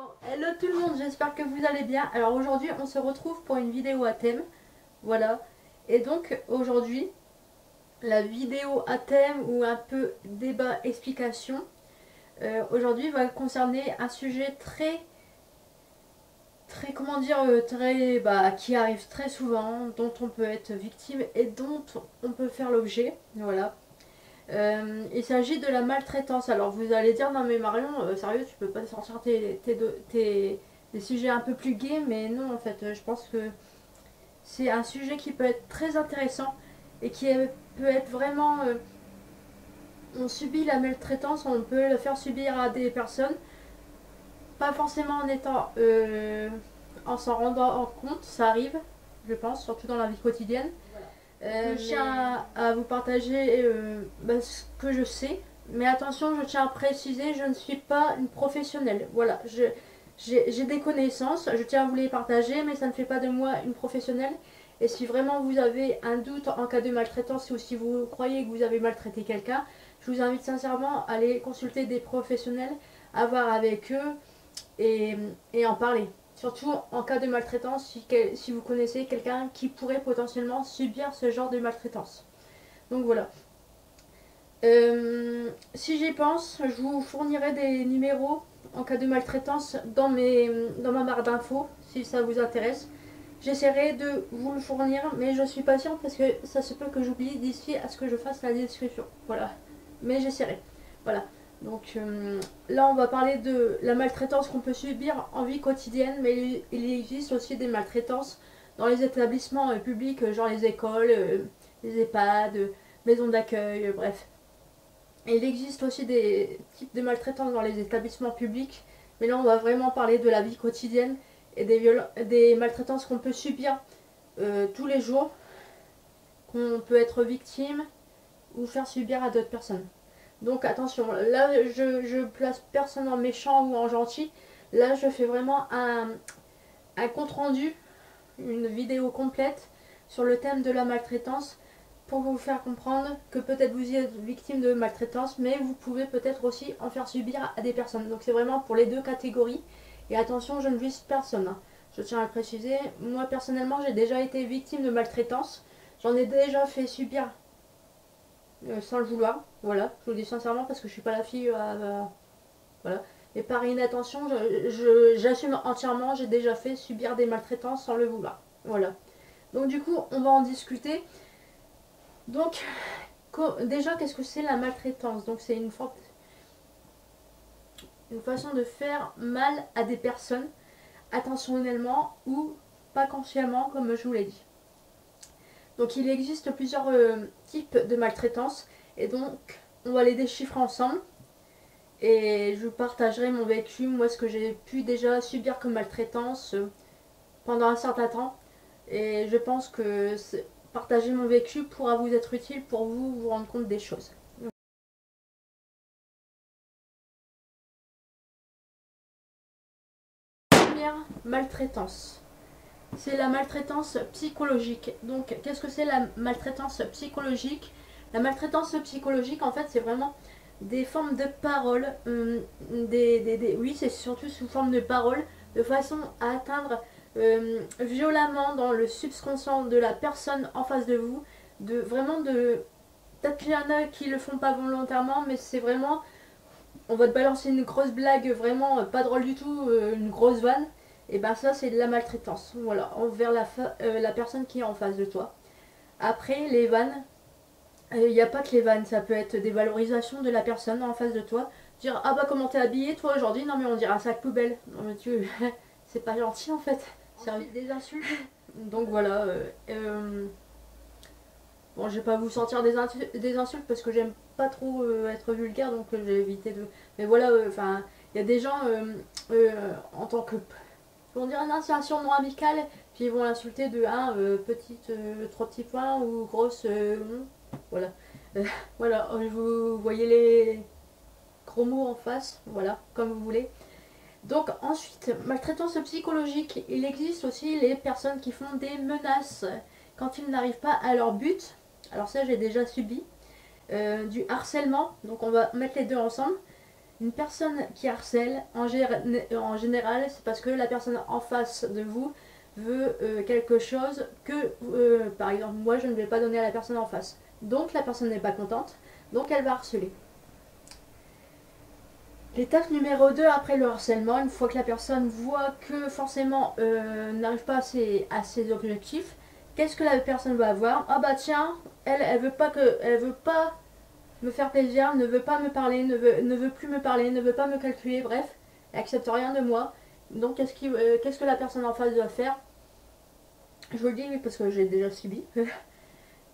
Bon, hello tout le monde, j'espère que vous allez bien. Alors aujourd'hui, on se retrouve pour une vidéo à thème. Voilà. Et donc aujourd'hui, la vidéo à thème ou un peu débat explication, aujourd'hui va concerner un sujet très comment dire, très qui arrive très souvent, dont on peut être victime et dont on peut faire l'objet. Voilà. Il s'agit de la maltraitance. Alors vous allez dire non mais Marion, sérieux, tu peux pas sortir des sujets un peu plus gays, mais non en fait, je pense que c'est un sujet qui peut être très intéressant et peut être vraiment... on subit la maltraitance, on peut le faire subir à des personnes, pas forcément en s'en rendant compte, ça arrive, je pense, surtout dans la vie quotidienne. Je tiens à vous partager ce que je sais. Mais attention, je tiens à préciser, je ne suis pas une professionnelle. Voilà, j'ai des connaissances, je tiens à vous les partager, mais ça ne fait pas de moi une professionnelle. Et si vraiment vous avez un doute en cas de maltraitance ou si vous croyez que vous avez maltraité quelqu'un, je vous invite sincèrement à aller consulter des professionnels, à voir avec eux et en parler. Surtout en cas de maltraitance, si vous connaissez quelqu'un qui pourrait potentiellement subir ce genre de maltraitance. Donc voilà. Si j'y pense, je vous fournirai des numéros en cas de maltraitance dans ma barre d'infos, si ça vous intéresse. J'essaierai de vous le fournir, mais je suis patiente parce que ça se peut que j'oublie d'ici à ce que je fasse la description. Voilà. Mais j'essaierai. Voilà. Donc là, on va parler de la maltraitance qu'on peut subir en vie quotidienne, mais il existe aussi des maltraitances dans les établissements publics, genre les écoles, les EHPAD, maisons d'accueil, bref. Et il existe aussi des types de maltraitance dans les établissements publics, mais là, on va vraiment parler de la vie quotidienne et des maltraitances qu'on peut subir tous les jours, qu'on peut être victime ou faire subir à d'autres personnes. Donc attention, là je place personne en méchant ou en gentil. Là je fais vraiment un compte rendu, une vidéo complète sur le thème de la maltraitance pour vous faire comprendre que peut-être vous êtes victime de maltraitance, mais vous pouvez peut-être aussi en faire subir à des personnes. Donc c'est vraiment pour les deux catégories. Et attention, je ne vise personne, hein. Je tiens à le préciser. Moi personnellement, j'ai déjà été victime de maltraitance. J'en ai déjà fait subir sans le vouloir. Voilà, je vous le dis sincèrement parce que je suis pas la fille voilà. Et par inattention, j'assume entièrement, j'ai déjà fait subir des maltraitances sans le vouloir. Voilà. Donc du coup, on va en discuter. Donc, déjà, qu'est-ce que c'est la maltraitance? Donc c'est une façon de faire mal à des personnes intentionnellement ou pas consciemment, comme je vous l'ai dit. Donc il existe plusieurs types de maltraitance et donc on va les déchiffrer ensemble. Et je vous partagerai mon vécu, moi ce que j'ai pu déjà subir comme maltraitance pendant un certain temps. Et je pense que partager mon vécu pourra vous être utile pour vous rendre compte des choses. Première maltraitance, c'est la maltraitance psychologique. Donc qu'est-ce que c'est la maltraitance psychologique? La maltraitance psychologique en fait c'est vraiment des formes de paroles, oui c'est surtout sous forme de paroles, de façon à atteindre violemment dans le subconscient de la personne en face de vous, de vraiment de... Peut-être qu'il y en a qui le font pas volontairement, mais c'est vraiment... On va te balancer une grosse blague vraiment pas drôle du tout, une grosse vanne, et ben ça c'est de la maltraitance, voilà, envers la personne qui est en face de toi. Après, les vannes, il n'y a pas que les vannes, ça peut être des valorisations de la personne en face de toi. Dire ah bah comment t'es habillé toi aujourd'hui? Non mais on dirait un sac poubelle. Non mais tu c'est pas gentil en fait. C'est des insultes. Donc voilà. Bon je vais pas vous sortir des insultes parce que j'aime pas trop être vulgaire donc j'ai évité de. Mais voilà enfin il y a des gens en tant que ils vont dire non c'est un surnom amical puis ils vont l'insulter de un petite 3 petits points ou grosse voilà. Euh, voilà, vous voyez les gros mots en face, voilà, comme vous voulez. Donc ensuite, maltraitance psychologique. Il existe aussi les personnes qui font des menaces quand ils n'arrivent pas à leur but. Alors ça, j'ai déjà subi. Du harcèlement, donc on va mettre les deux ensemble. Une personne qui harcèle, en général, c'est parce que la personne en face de vous veut quelque chose que, par exemple, moi, je ne vais pas donner à la personne en face. Donc, la personne n'est pas contente, donc elle va harceler. L'étape numéro 2 après le harcèlement, une fois que la personne voit que forcément n'arrive pas à ses objectifs, qu'est-ce que la personne va avoir? Ah bah tiens, elle veut pas me faire plaisir, ne veut pas me parler, ne veut plus me parler, ne veut pas me calculer, bref, elle accepte rien de moi. Donc qu'est-ce que la personne en face doit faire? Je vous le dis oui parce que j'ai déjà subi.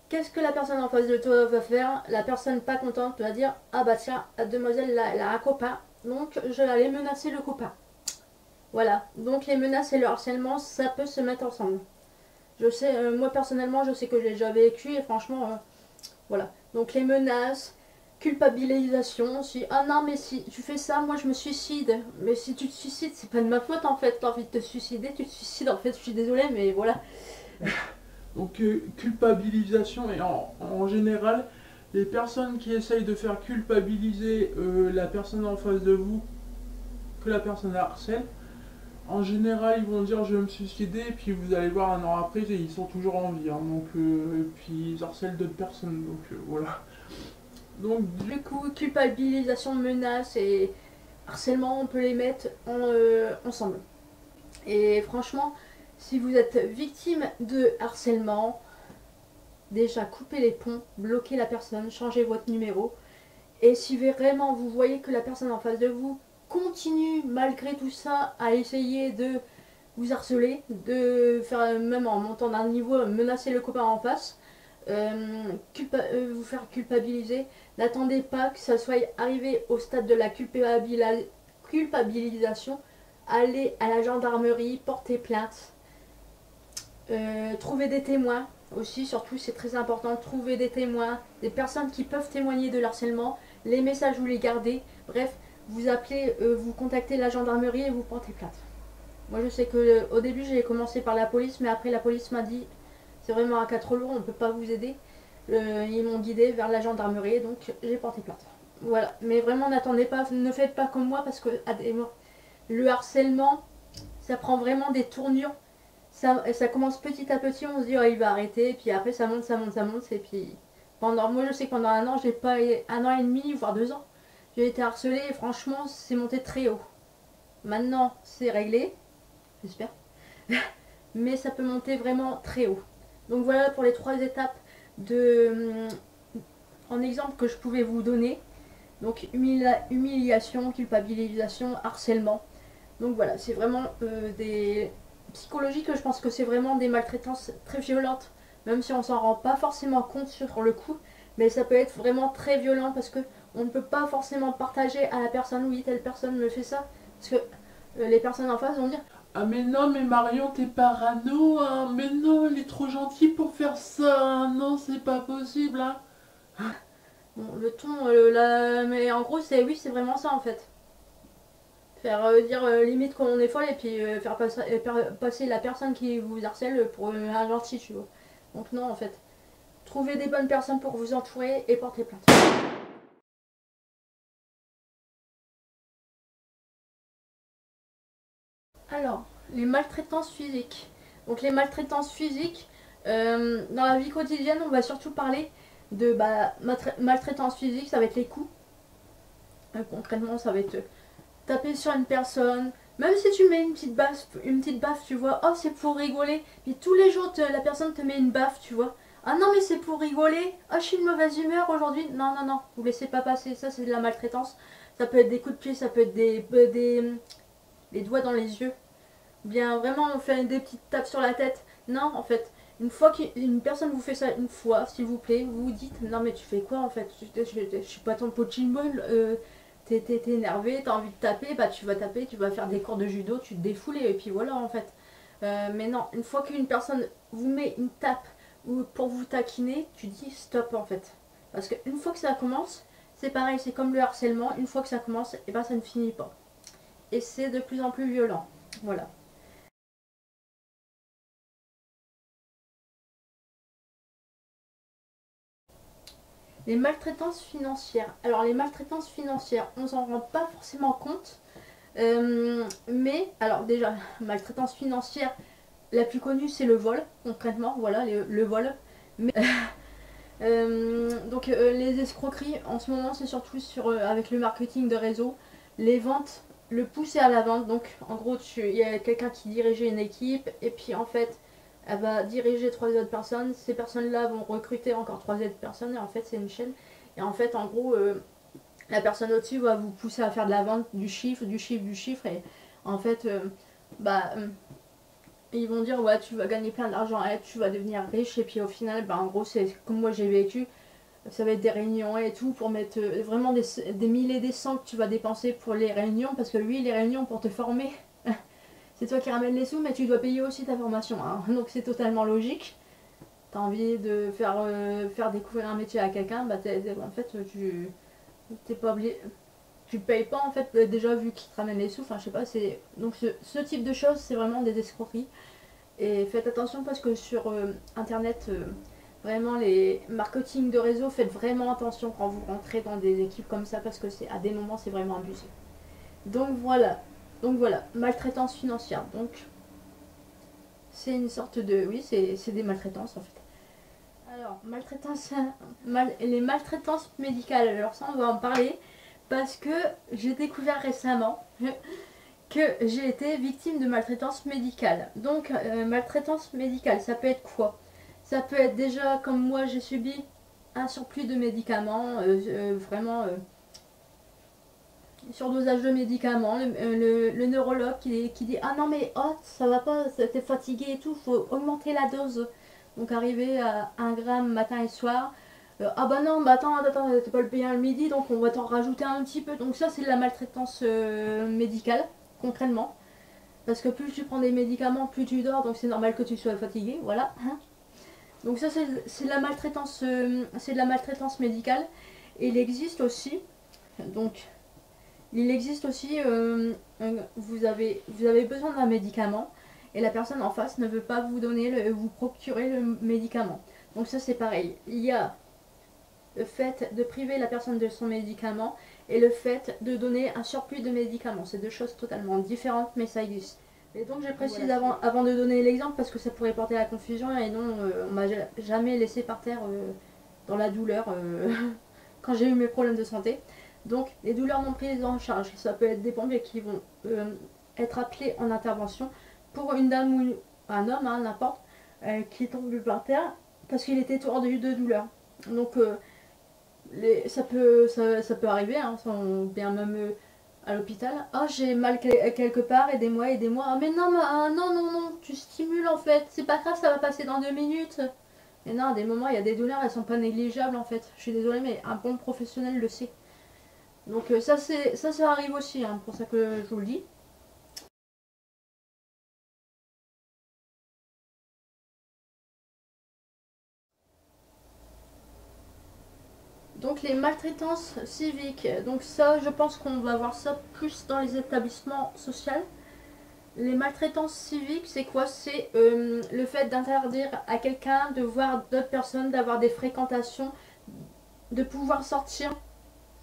Qu'est-ce que la personne en face de toi va faire? La personne pas contente va dire ah bah tiens, demoiselle elle a un copain, donc je vais aller menacer le copain. Voilà, donc les menaces et le harcèlement ça peut se mettre ensemble. Je sais, moi personnellement je sais que j'ai déjà vécu et franchement voilà. Donc les menaces, culpabilisation, si ah non mais si tu fais ça, moi je me suicide. Mais si tu te suicides, c'est pas de ma faute en fait. T'as envie de te suicider, tu te suicides en fait. Je suis désolée, mais voilà. Donc culpabilisation et en général, les personnes qui essayent de faire culpabiliser la personne en face de vous, que la personne harcèle, en général ils vont dire je vais me suicider et puis vous allez voir un an après ils sont toujours en vie. Hein, donc, et puis ils harcèlent d'autres personnes. Donc voilà. Donc Du coup, culpabilisation, menace et harcèlement, on peut les mettre ensemble. Et franchement, si vous êtes victime de harcèlement, déjà coupez les ponts, bloquez la personne, changez votre numéro. Et si vraiment vous voyez que la personne en face de vous continue malgré tout ça à essayer de vous harceler, de faire même en montant d'un niveau menacer le copain en face, vous faire culpabiliser, n'attendez pas que ça soit arrivé au stade de la culpabilisation, allez à la gendarmerie, portez plainte, trouver des témoins aussi, surtout c'est très important, trouver des témoins, des personnes qui peuvent témoigner de l'harcèlement, les messages vous les gardez, bref, vous appelez, vous contactez la gendarmerie et vous portez plainte. Moi je sais que au début j'ai commencé par la police, mais après la police m'a dit c'est vraiment un cas trop lourd, on ne peut pas vous aider. Ils m'ont guidé vers la gendarmerie, donc j'ai porté plainte. Voilà, mais vraiment n'attendez pas, ne faites pas comme moi parce que le harcèlement, ça prend vraiment des tournures. Ça commence petit à petit, on se dit oh, il va arrêter, et puis après ça monte, ça monte, ça monte, et puis moi je sais que pendant un an, j'ai pas un an et demi, voire 2 ans, j'ai été harcelée et franchement c'est monté très haut. Maintenant c'est réglé, j'espère, mais ça peut monter vraiment très haut. Donc voilà pour les 3 étapes de en exemple que je pouvais vous donner. Donc humiliation, culpabilisation, harcèlement. Donc voilà, c'est vraiment des psychologiques, je pense que c'est vraiment des maltraitances très violentes, même si on s'en rend pas forcément compte sur le coup, mais ça peut être vraiment très violent parce que on ne peut pas forcément partager à la personne oui telle personne me fait ça, parce que les personnes en face vont dire ah mais non mais Marion t'es parano hein, mais non il est trop gentil pour faire ça, hein. Non c'est pas possible hein. bon, le ton, mais en gros c'est oui c'est vraiment ça en fait. Faire dire limite qu'on est folle et puis passer la personne qui vous harcèle pour un gentil, tu vois. Donc non, en fait. Trouvez des bonnes personnes pour vous entourer et portez plainte. Alors, les maltraitances physiques. Donc les maltraitances physiques, dans la vie quotidienne, on va surtout parler de maltraitance physique, ça va être les coups. Concrètement, ça va être taper sur une personne, même si tu mets une petite baffe, tu vois, oh c'est pour rigoler, puis tous les jours la personne te met une baffe, tu vois, ah non mais c'est pour rigoler, ah je suis de mauvaise humeur aujourd'hui, non non non, vous laissez pas passer, ça c'est de la maltraitance, ça peut être des coups de pied, ça peut être des doigts dans les yeux, bien vraiment on fait des petites tapes sur la tête, non en fait, une fois qu'une personne vous fait ça une fois, s'il vous plaît, vous vous dites non mais tu fais quoi en fait, je suis pas ton punching ball, t'es énervé, t'as envie de taper, bah tu vas taper, tu vas faire des cours de judo, tu te défoules et puis voilà en fait. Mais non, une fois qu'une personne vous met une tape ou pour vous taquiner, tu dis stop en fait. Parce qu'une fois que ça commence, c'est pareil, c'est comme le harcèlement, une fois que ça commence, et ben ça ne finit pas. Et c'est de plus en plus violent. Voilà. Les maltraitances financières. Alors les maltraitances financières, on s'en rend pas forcément compte. Mais, alors déjà, maltraitance financière, la plus connue c'est le vol, concrètement, voilà, le vol. Mais, donc les escroqueries, en ce moment c'est surtout avec le marketing de réseau, les ventes, le pousser à la vente. Donc en gros, il y a quelqu'un qui dirigeait une équipe, et puis en fait, elle va diriger 3 autres personnes. Ces personnes-là vont recruter encore 3 autres personnes, et en fait c'est une chaîne. Et en fait, en gros, la personne au-dessus va vous pousser à faire de la vente, du chiffre, du chiffre, du chiffre. Et en fait, ils vont dire ouais, tu vas gagner plein d'argent, tu vas devenir riche. Et puis au final, en gros, c'est comme moi j'ai vécu. Ça va être des réunions et tout pour mettre vraiment des milliers, des cents que tu vas dépenser pour les réunions. Parce que lui, les réunions pour te former, c'est toi qui ramènes les sous, mais tu dois payer aussi ta formation, hein. Donc c'est totalement logique. T'as envie de faire découvrir un métier à quelqu'un, en fait, t'es pas obligé. Tu payes pas en fait, déjà vu qu'il te ramène les sous, enfin je sais pas, c'est. Donc ce type de choses, c'est vraiment des escroqueries. Et faites attention parce que sur internet, vraiment les marketing de réseau, faites vraiment attention quand vous rentrez dans des équipes comme ça parce que c'est à des moments c'est vraiment abusé. Donc voilà. Donc voilà, maltraitance financière. Donc c'est une sorte de. Oui, c'est des maltraitances en fait. Alors, les maltraitances médicales, alors ça on va en parler parce que j'ai découvert récemment que j'ai été victime de maltraitance médicale. Donc, maltraitance médicale, ça peut être quoi? Ça peut être déjà, comme moi j'ai subi un surplus de médicaments, vraiment surdosage de médicaments, le neurologue qui dit ah non mais oh ça va pas, t'es fatigué et tout, faut augmenter la dose. Donc arriver à 1 gramme matin et soir. Ah bah non, bah attends, t'es pas le payer le midi, donc on va t'en rajouter un petit peu. Donc ça c'est de la maltraitance médicale, concrètement. Parce que plus tu prends des médicaments, plus tu dors, donc c'est normal que tu sois fatigué, voilà. Donc ça c'est de la maltraitance, médicale. Et il existe aussi, vous avez besoin d'un médicament et la personne en face ne veut pas vous procurer le médicament. Donc ça c'est pareil. Il y a le fait de priver la personne de son médicament et le fait de donner un surplus de médicaments. C'est deux choses totalement différentes, mais ça existe. Et donc je précise voilà, avant de donner l'exemple parce que ça pourrait porter à la confusion et non, on m'a jamais laissé par terre dans la douleur quand j'ai eu mes problèmes de santé. Donc les douleurs non prises en charge, ça peut être des pompiers qui vont être appelés en intervention pour une dame ou un homme, hein, n'importe, qui est tombé par terre parce qu'il était tordu de douleur. Donc ça peut arriver, hein, bien même à l'hôpital. Ah, j'ai mal quelque part, aidez-moi, aidez-moi. Ah, mais non, non, non, non, tu stimules en fait. C'est pas grave, ça va passer dans 2 minutes. Mais non, à des moments, il y a des douleurs, elles sont pas négligeables en fait. Je suis désolée, mais un bon professionnel le sait. Donc ça arrive aussi, hein, pour ça que je vous le dis. Donc les maltraitances civiques, donc ça je pense qu'on va voir ça plus dans les établissements sociaux. Les maltraitances civiques c'est quoi? C'est le fait d'interdire à quelqu'un de voir d'autres personnes, d'avoir des fréquentations, de pouvoir sortir,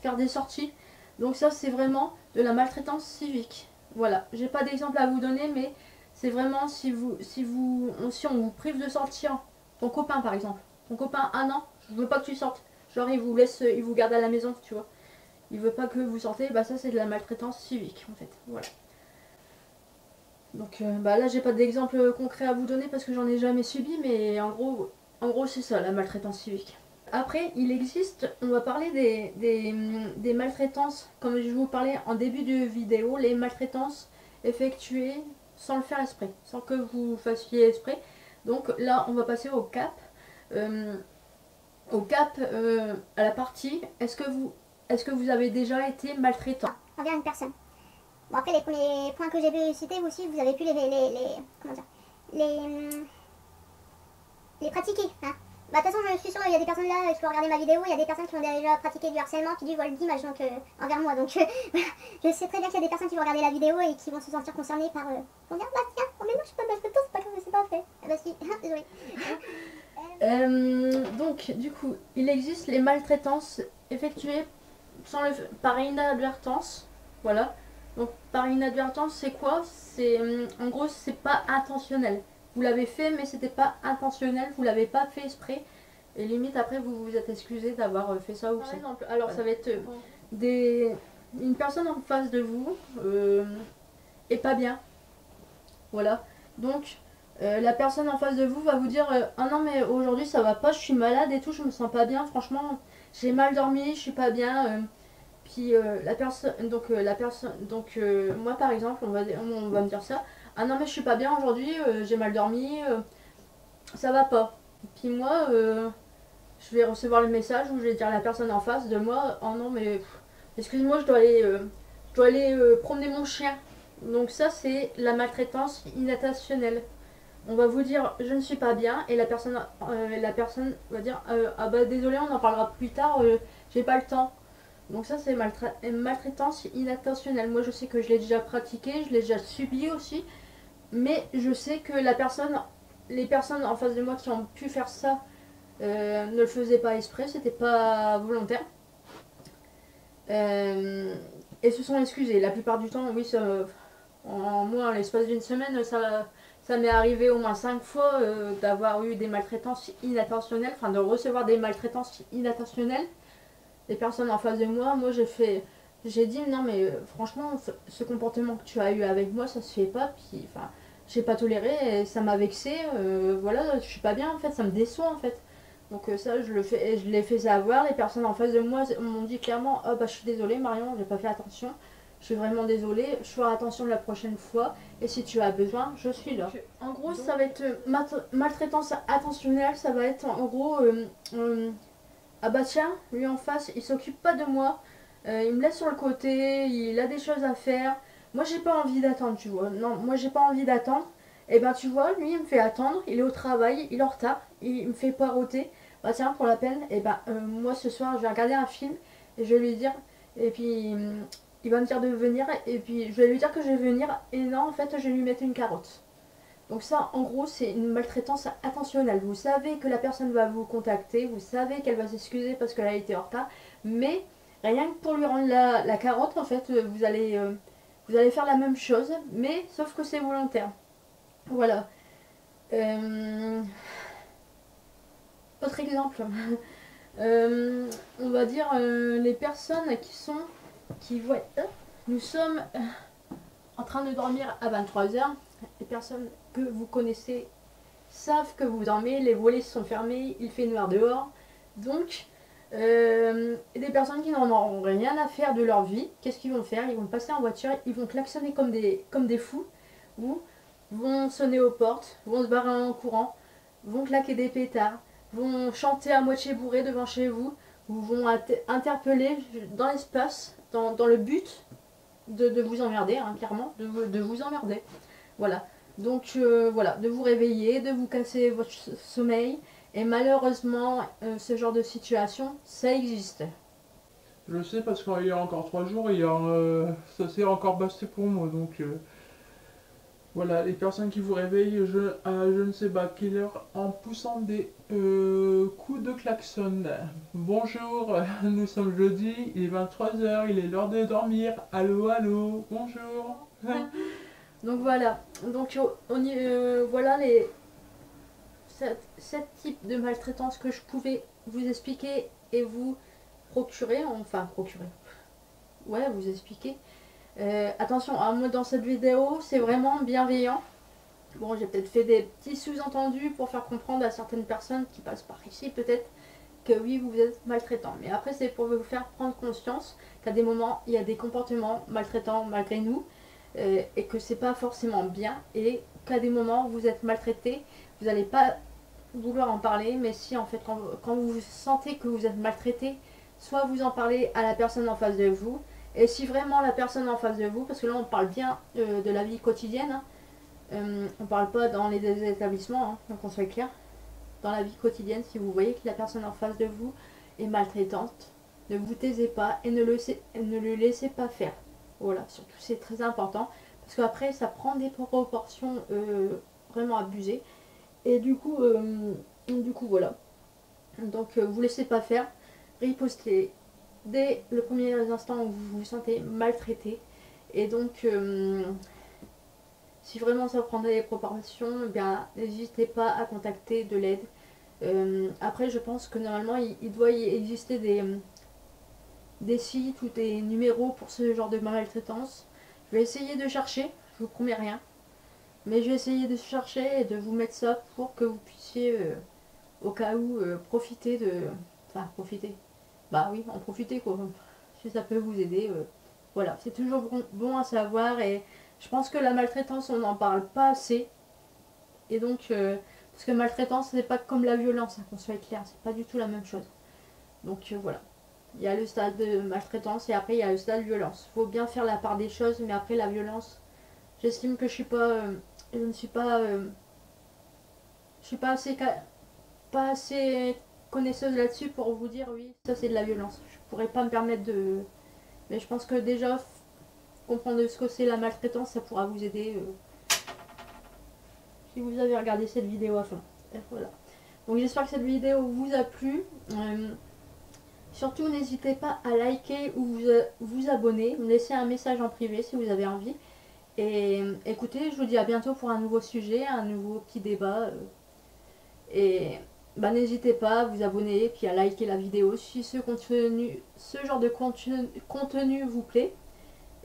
faire des sorties. Donc ça c'est vraiment de la maltraitance civique. Voilà, j'ai pas d'exemple à vous donner mais c'est vraiment si on vous prive de sortir, ton copain par exemple, ton copain ah non, je veux pas que tu sortes. Genre il vous garde à la maison, tu vois. Il veut pas que vous sortez, bah ça c'est de la maltraitance civique en fait. Voilà. Donc là j'ai pas d'exemple concret à vous donner parce que j'en ai jamais subi, mais en gros c'est ça la maltraitance civique. Après il existe, on va parler des maltraitances, comme je vous parlais en début de vidéo, les maltraitances effectuées sans le faire exprès, sans que vous fassiez exprès. Donc là on va passer au cap. À la partie, est-ce que vous avez déjà été maltraitant envers une personne? Bon après les points que j'ai pu citer aussi, vous avez pu comment dire, les pratiquer, hein. Bah de toute façon je suis sûre il y a des personnes là qui vont regarder ma vidéo, il y a des personnes qui ont déjà pratiqué du harcèlement puis du vol d'image donc envers moi, donc voilà. Je sais très bien qu'il y a des personnes qui vont regarder la vidéo et qui vont se sentir concernées par vont dire bah tiens, oh mais non je suis pas maltraitant, c'est pas grave, c'est pas fait. Ah bah si, désolé. Donc, du coup, il existe les maltraitances effectuées par inadvertance. Voilà. Donc, par inadvertance, c'est quoi? C'est en gros, c'est pas intentionnel. Vous l'avez fait, mais c'était pas intentionnel. Vous l'avez pas fait exprès. Et limite, après, vous vous êtes excusé d'avoir fait ça ou ça. Par exemple, alors ça va être une personne en face de vous est pas bien. Voilà. Donc, la personne en face de vous va vous dire ah non, mais aujourd'hui ça va pas, je suis malade et tout, je me sens pas bien, franchement, j'ai mal dormi, je suis pas bien. Puis moi par exemple, on va me dire ça ah non, mais je suis pas bien aujourd'hui, j'ai mal dormi, ça va pas. Puis moi, je vais recevoir le message où je vais dire à la personne en face de moi oh non, mais excuse-moi, je dois aller promener mon chien. Donc ça, c'est la maltraitance inintentionnelle. On va vous dire je ne suis pas bien et la personne va dire ah bah désolé, on en parlera plus tard, j'ai pas le temps. Donc ça, c'est maltraitance inintentionnelle. Moi, je sais que je l'ai déjà pratiqué, je l'ai déjà subi aussi, mais je sais que les personnes en face de moi qui ont pu faire ça ne le faisaient pas exprès, c'était pas volontaire. Et se sont excusés. La plupart du temps, oui, en l'espace d'une semaine, ça m'est arrivé au moins 5 fois d'avoir eu des maltraitances inintentionnelles, enfin de recevoir des maltraitances inintentionnelles. Les personnes en face de moi, j'ai dit non mais franchement, ce comportement que tu as eu avec moi, ça se fait pas. Puis enfin, j'ai pas toléré et ça m'a vexé. Voilà, je suis pas bien en fait, ça me déçoit en fait. Donc ça, je l'ai fait savoir. Les personnes en face de moi m'ont dit clairement oh bah je suis désolée Marion, j'ai pas fait attention. Je suis vraiment désolée, je ferai attention la prochaine fois. Et si tu as besoin, je suis là. En gros, ça va être maltraitance attentionnelle. Ça va être en gros ah bah tiens, lui en face, il s'occupe pas de moi. Il me laisse sur le côté, il a des choses à faire. Moi j'ai pas envie d'attendre, tu vois. Non, moi j'ai pas envie d'attendre. Et ben tu vois, lui il me fait attendre, il est au travail, il est en retard, il me fait poireauter. Bah tiens, pour la peine, et ben moi ce soir je vais regarder un film et je vais lui dire, et puis il va me dire de venir, et puis je vais lui dire que je vais venir, et non en fait je vais lui mettre une carotte. Donc ça, en gros, c'est une maltraitance attentionnelle. Vous savez que la personne va vous contacter, vous savez qu'elle va s'excuser parce qu'elle a été en retard, mais rien que pour lui rendre la carotte, en fait, vous allez faire la même chose, mais sauf que c'est volontaire. Voilà. Autre exemple. On va dire les personnes qui voient... Nous sommes en train de dormir à 23h. Les personnes que vous connaissez savent que vous dormez, les volets sont fermés, il fait noir dehors. Donc, des personnes qui n'en auront rien à faire de leur vie, qu'est-ce qu'ils vont faire? Ils vont passer en voiture, ils vont klaxonner comme des fous, ou vont sonner aux portes, vont se barrer en courant, vont claquer des pétards, vont chanter à moitié bourré devant chez vous, ou vont interpeller dans l'espace, dans le but de vous emmerder, hein, clairement, de vous emmerder. Voilà. Donc voilà, de vous réveiller, de vous casser votre sommeil. Et malheureusement, ce genre de situation, ça existe. Je sais parce qu'il y a encore 3 jours, ça s'est encore passé pour moi. Donc voilà, les personnes qui vous réveillent, je ne sais pas quelle heure, en poussant des coups de klaxon. Bonjour, nous sommes jeudi, il est 23h, il est l'heure de dormir. Allô, allô, bonjour. Donc voilà, donc voilà sept types de maltraitance que je pouvais vous expliquer et vous procurer, ouais, vous expliquer. Attention, hein, moi dans cette vidéo, c'est vraiment bienveillant. Bon, j'ai peut-être fait des petits sous-entendus pour faire comprendre à certaines personnes qui passent par ici, peut-être, que oui, vous êtes maltraitant. Mais après, c'est pour vous faire prendre conscience qu'à des moments, il y a des comportements maltraitants malgré nous, et que c'est pas forcément bien, et qu'à des moments, vous êtes maltraité, vous n'allez pas vouloir en parler, mais si en fait, quand vous sentez que vous êtes maltraité, soit vous en parlez à la personne en face de vous, et si vraiment la personne en face de vous, parce que là on parle bien de la vie quotidienne, hein, on parle pas dans les établissements, hein, donc on soit clair, dans la vie quotidienne, si vous voyez que la personne en face de vous est maltraitante, ne vous taisez pas et ne le laissez pas faire. Voilà, surtout c'est très important, parce qu'après ça prend des proportions vraiment abusées, et du coup Du coup voilà. Donc vous laissez pas faire, ripostez dès le premier instant où vous vous sentez maltraité. Et donc si vraiment ça prendrait des proportions, eh bien n'hésitez pas à contacter de l'aide. Après je pense que normalement il doit y exister des sites ou des numéros pour ce genre de maltraitance. Je vais essayer de chercher, je vous promets rien. Mais je vais essayer de chercher et de vous mettre ça pour que vous puissiez, au cas où, profiter de... Enfin, profiter. Bah oui, en profiter quoi. Si ça peut vous aider. Voilà, c'est toujours bon à savoir et je pense que la maltraitance, on n'en parle pas assez. Et donc, parce que maltraitance, c'est pas comme la violence, hein, qu'on soit clair, c'est pas du tout la même chose. Donc voilà. Il y a le stade de maltraitance et après il y a le stade de violence. Faut bien faire la part des choses, mais après la violence, j'estime que je ne suis pas, je suis pas assez connaisseuse là-dessus pour vous dire oui, ça c'est de la violence. Je pourrais pas me permettre de, mais je pense que déjà comprendre ce que c'est la maltraitance, ça pourra vous aider si vous avez regardé cette vidéo à fond. Et voilà. Donc j'espère que cette vidéo vous a plu. Surtout n'hésitez pas à liker ou vous abonner, me laisser un message en privé si vous avez envie. Et écoutez, je vous dis à bientôt pour un nouveau sujet, un nouveau petit débat. Et bah, n'hésitez pas à vous abonner puis à liker la vidéo si ce genre de contenu vous plaît.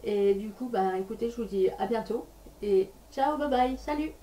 Et du coup, bah écoutez, je vous dis à bientôt. Et ciao, bye bye, salut!